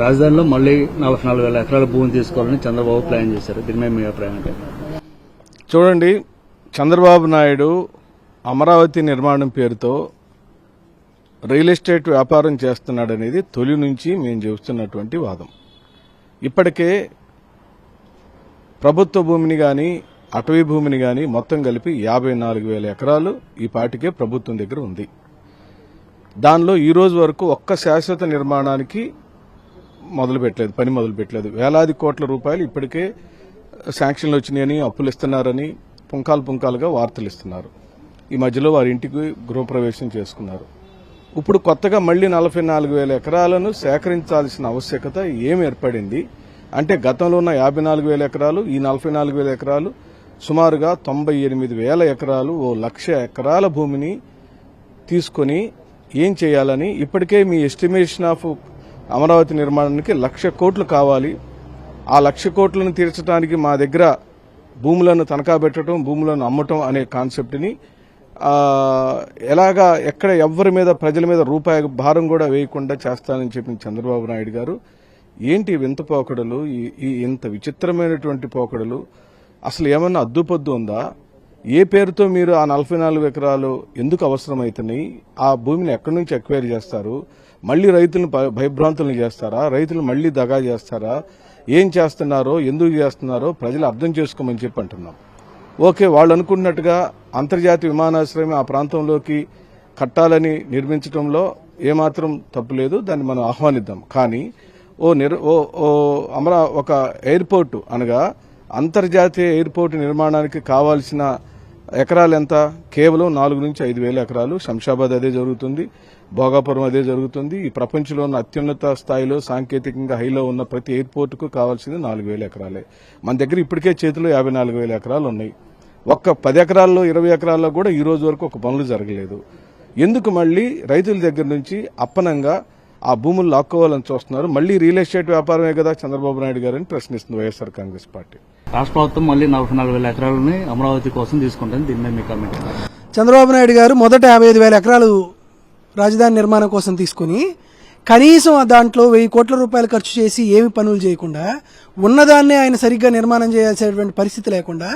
రాజధానిలో మళ్ళీ 44,000 ఎకరాల భూమిని తీసుకోవాలని చంద్రబాబు ప్లాన్ చేశారు. దీని మీద మీ అభిప్రాయం ఏంటి? చూడండి, చంద్రబాబు నాయుడు అమరావతి నిర్మాణం పేరుతో రియల్ ఎస్టేట్ వ్యాపారం చేస్తున్నాడనేది తొలి నుంచి మేము చెబుతున్నటువంటి వాదం. ఇప్పటికే ప్రభుత్వ భూమిని గాని అటవీ భూమిని గాని మొత్తం కలిపి 54,000 ఎకరాలు ఈ పాటికే ప్రభుత్వం దగ్గర ఉంది. దానిలో ఈ రోజు వరకు ఒక్క శాశ్వత నిర్మాణానికి పని మొదలు పెట్టలేదు. వేలాది కోట్ల రూపాయలు ఇప్పటికే శాంక్షన్లు వచ్చినాయని, అప్పులు ఇస్తున్నారని పుంకాలుగా వార్తలు ఇస్తున్నారు. ఈ మధ్యలో వారి ఇంటికి గృహప్రవేశం చేసుకున్నారు. ఇప్పుడు కొత్తగా మళ్లీ 44,000 ఎకరాలను సేకరించాల్సిన ఆవశ్యకత ఏమి ఏర్పడింది అంటే, గతంలో ఉన్న 54,000 ఎకరాలు, ఈ 44,000 ఎకరాలు, సుమారుగా 98,000 ఎకరాలు, 1,00,000 ఎకరాల భూమిని తీసుకుని ఏం చేయాలని ఇప్పటికే మీ ఎస్టిమేషన్ ఆఫ్ అమరావతి నిర్మాణానికి 1,00,000 కోట్లు కావాలి. ఆ 1,00,000 కోట్లను తీర్చడానికి మా దగ్గర భూములను తనఖా పెట్టడం, భూములను అమ్మటం అనే కాన్సెప్ట్ని ఎలాగా ఎక్కడ ఎవ్వరి మీద, ప్రజల మీద రూపాయి భారం కూడా వేయకుండా చేస్తానని చెప్పిన చంద్రబాబు నాయుడు గారు ఏంటి వింత పోకడలు, ఇంత విచిత్రమైనటువంటి పోకడలు? అసలు ఏమన్నా అద్దుపొద్దు ఉందా? ఏ పేరుతో మీరు ఆ 44 ఎకరాలు ఎందుకు అవసరమవుతున్నాయి? ఆ భూమిని ఎక్కడి నుంచి ఎక్వైర్ చేస్తారు? మళ్లీ రైతులను భయభ్రాంతులను చేస్తారా? రైతులు మళ్లీ దగా చేస్తారా? ఏం చేస్తున్నారో, ఎందుకు చేస్తున్నారో ప్రజలు అర్థం చేసుకోమని చెప్పి అంటున్నాం. ఓకే, వాళ్ళు అనుకున్నట్టుగా అంతర్జాతీయ విమానాశ్రయం ఆ ప్రాంతంలోకి కట్టాలని నిర్మించడంలో ఏమాత్రం తప్పులేదు, దాన్ని మనం ఆహ్వానిద్దాం. కానీ ఒక ఎయిర్పోర్ట్ అనగా అంతర్జాతీయ ఎయిర్పోర్ట్ నిర్మాణానికి కావాల్సిన ఎకరాలు ఎంత? కేవలం 4 నుంచి 5,000 ఎకరాలు. శంషాబాద్ అదే జరుగుతుంది, భోగాపురం అదే జరుగుతుంది. ఈ ప్రపంచంలో ఉన్న అత్యున్నత స్థాయిలో సాంకేతికంగా హైలో ఉన్న ప్రతి ఎయిర్పోర్టుకు కావాల్సింది 4,000 ఎకరాలే. మన దగ్గర ఇప్పటికే చేతిలో 54,000 ఎకరాలు ఉన్నాయి. ఒక్క 10 ఎకరాల్లో, 20 ఎకరాల్లో కూడా ఈ రోజు వరకు ఒక పనులు జరగలేదు. ఎందుకు మళ్లీ రైతుల దగ్గర నుంచి అప్పనంగా ఆ భూములు లాక్కోవాలని చూస్తున్నారు? మళ్లీ రియల్ ఎస్టేట్ వ్యాపారమే కదా చంద్రబాబు నాయుడు గారని ప్రశ్నిస్తుంది వైఎస్ఆర్ కాంగ్రెస్ పార్టీ. రాష్ట్ర ప్రభుత్వం మళ్లీ 44,000 ఎకరాలని అమరావతి కోసం తీసుకుంటుంది. దీని మీద మీ కామెంట్? చంద్రబాబు నాయుడు గారు మొదట 55,000 ఎకరాలు రాజధాని నిర్మాణం కోసం తీసుకుని కనీసం దాంట్లో 1,000 కోట్ల రూపాయలు ఖర్చు చేసి ఏమి పనులు చేయకుండా, ఉన్నదాన్నే ఆయన సరిగ్గా నిర్మాణం చేయాల్సినటువంటి పరిస్థితి లేకుండా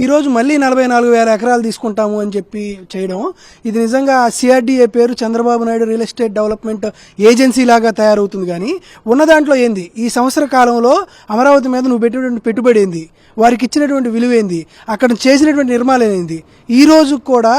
ఈరోజు మళ్లీ 44,000 ఎకరాలు తీసుకుంటాము అని చెప్పి చేయడం, ఇది నిజంగా సిఆర్డీఏ పేరు Chandrababu Naidu real estate development agency లాగా తయారవుతుంది. కానీ ఉన్న దాంట్లో ఏంది? ఈ సంవత్సర కాలంలో అమరావతి మీద నువ్వు పెట్టినటువంటి పెట్టుబడి ఏంది? వారికి ఇచ్చినటువంటి విలువేంది? అక్కడ చేసినటువంటి నిర్మాణం ఏంది? ఈ రోజు కూడా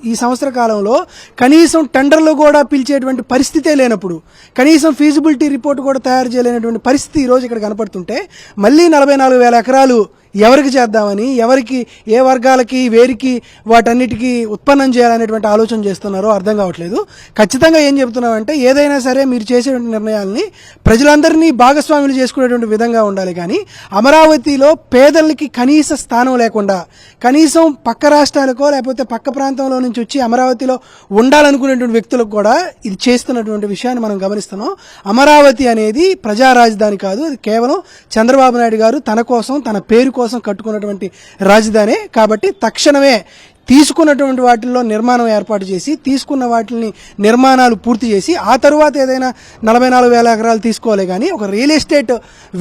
ఈ సంవత్సర కాలంలో కనీసం టెండర్లు కూడా పిలిచేటువంటి పరిస్థితే లేనప్పుడు, కనీసం ఫీజిబిలిటీ రిపోర్ట్ కూడా తయారు చేయలేనటువంటి పరిస్థితి ఈ రోజు ఇక్కడ కనపడుతుంటే, మళ్లీ 44,000 ఎకరాలు ఎవరికి చేద్దామని, ఎవరికి, ఏ వర్గాలకి, వేరికి, వాటన్నిటికీ ఉత్పన్నం చేయాలనేటువంటి ఆలోచన చేస్తున్నారో అర్థం కావట్లేదు. ఖచ్చితంగా ఏం చెబుతున్నామంటే, ఏదైనా సరే మీరు చేసేటువంటి నిర్ణయాలని ప్రజలందరినీ భాగస్వాములు చేసుకునేటువంటి విధంగా ఉండాలి. కానీ అమరావతిలో పేదలకి కనీస స్థానం లేకుండా, కనీసం పక్క రాష్ట్రాలకో లేకపోతే పక్క ప్రాంతంలో నుంచి వచ్చి అమరావతిలో ఉండాలనుకునేటువంటి వ్యక్తులకు కూడా ఇది చేస్తున్నటువంటి విషయాన్ని మనం గమనిస్తున్నాం. అమరావతి అనేది ప్రజా రాజధాని కాదు, అది కేవలం చంద్రబాబు నాయుడు గారు తన కోసం, తన పేరు కోసం కట్టుకున్నటువంటి రాజధాని. కాబట్టి తక్షణమే తీసుకున్నటువంటి వాటిల్లో నిర్మాణం ఏర్పాటు చేసి, తీసుకున్న వాటిని నిర్మాణాలు పూర్తి చేసి, ఆ తరువాత ఏదైనా 44,000 ఎకరాలు తీసుకోవాలి. కానీ ఒక రియల్ ఎస్టేట్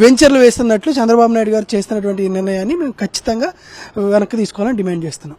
వెంచర్లు వేస్తున్నట్లు చంద్రబాబు నాయుడు గారు చేస్తున్నటువంటి నిర్ణయాన్ని మేము ఖచ్చితంగా వెనక్కి తీసుకోవాలని డిమాండ్ చేస్తున్నాం.